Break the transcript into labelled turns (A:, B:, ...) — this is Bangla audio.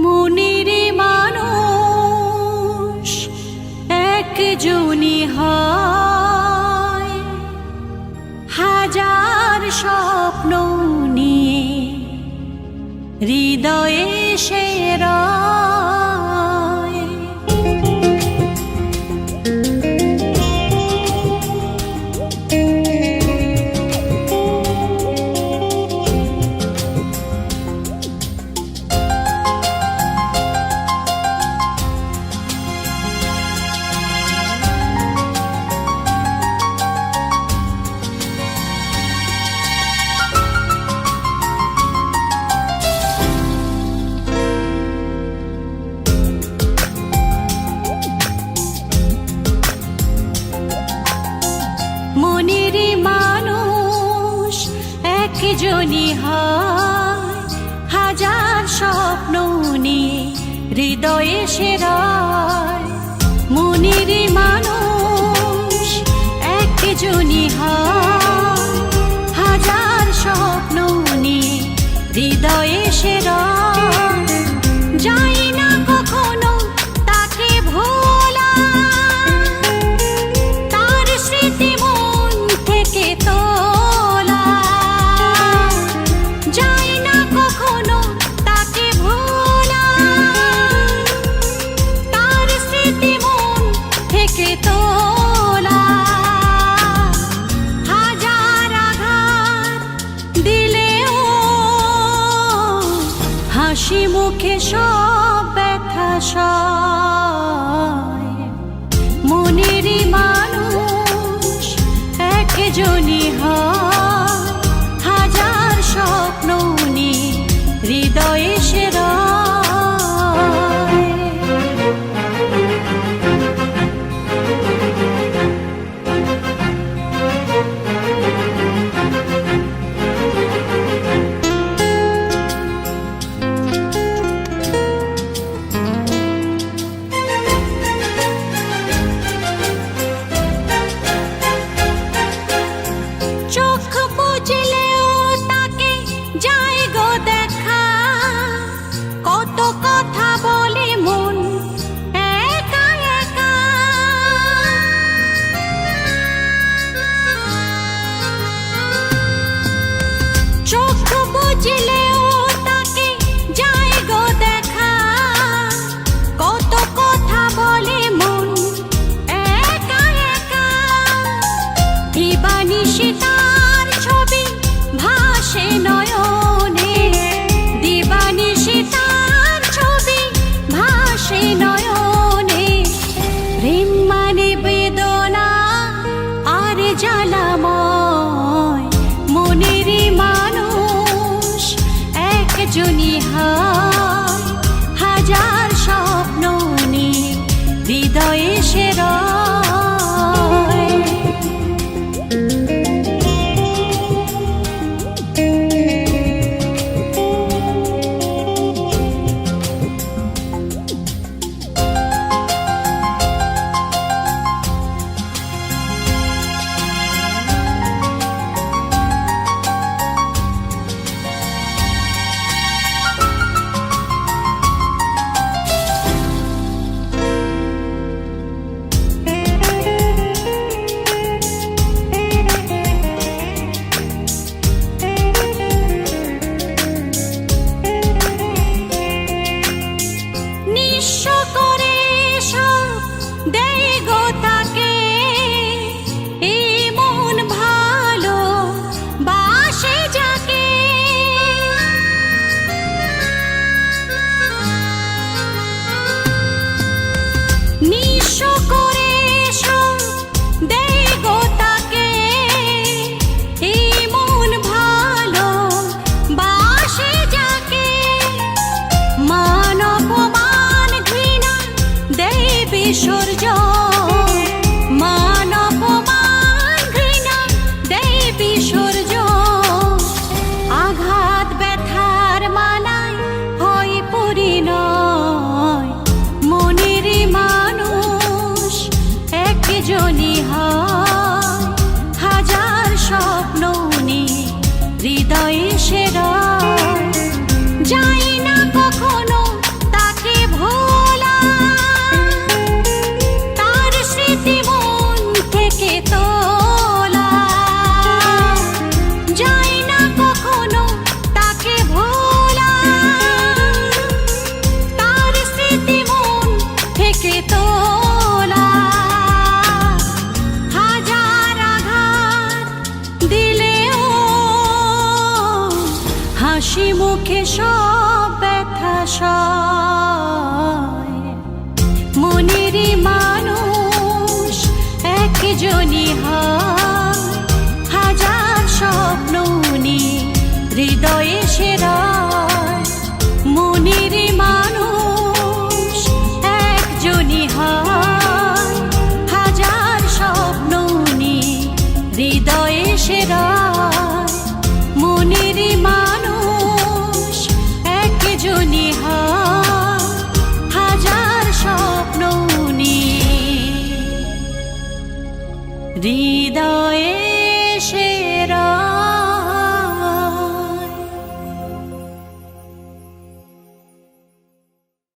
A: মনের মানুষ একজনই হয়, হাজার স্বপ্ন নিয়ে হৃদয়ে সে রয়। মনের মানুষ একজনই হয়, হাজার স্বপ্ন নিয়ে হৃদয়ে সে রয়। মনের মানুষ একজনই হয়, হাজার স্বপ্ন নিয়ে হৃদয়ে সে রয়। যাই না কখনো তাকে ভোলা, তার স্মৃতি মন থেকে তোলা। যাই না কখনো তাকে ভোলা, তার স্মৃতি মন থেকে তোলা। হাজার আঘাত দিলেও হাসি মুখে সব ব্যথা সয়। মনের মানুষ একজনই হয়, হাজার স্বপ্ন নিয়ে হৃদয়ে সে রয়। চোখ বুঝলেও তাকে যায় গো দেখা, কত কথা বলে মন একা একা। চোখ বুঝলেও তাকে যায় গো দেখা, কত কথা বলে মন একা একা। দিবানিশি তার ছবি ভাসে নয়নে, দিবানিশি তার ছবি ভাসে নয়নে। প্রেম মানে বেদনা আর জ্বালাময়, মনের মানুষ একজনই হয়, হাজার স্বপ্ন নিয়ে হৃদয়ে সে রয়। নিঃস্ব করে সব দেয় গো তাকে, এই মন ভালো বাসে যাকে। নিঃস্ব করে সব দেয় গো তাকে, এই মন ভালো বাসে যাকে। মান অপমান ঘৃণা দেয় বিসর্জন, মান অপমান ঘৃণা দেয় বিসর্জন। আঘাত ব্যথার মালায় হয় পরিণয়, মনের মানুষ একজনই হয়, হাজার স্বপ্ন নিয়ে হৃদয়ে সে রয়। যাই না মুখে সব ব্যথা সয়। মনের মানুষ একজনই হয়, হাজার স্বপ্ন নিয়ে হৃদয়ে সেরায়। মনের মানুষ একজনই হয়, হাজার স্বপ্ন নিয়ে হৃদয়ে সেরায়। মনের মানুষ একজনই হয়, হাজার স্বপ্ন নিয়ে হৃদয়ে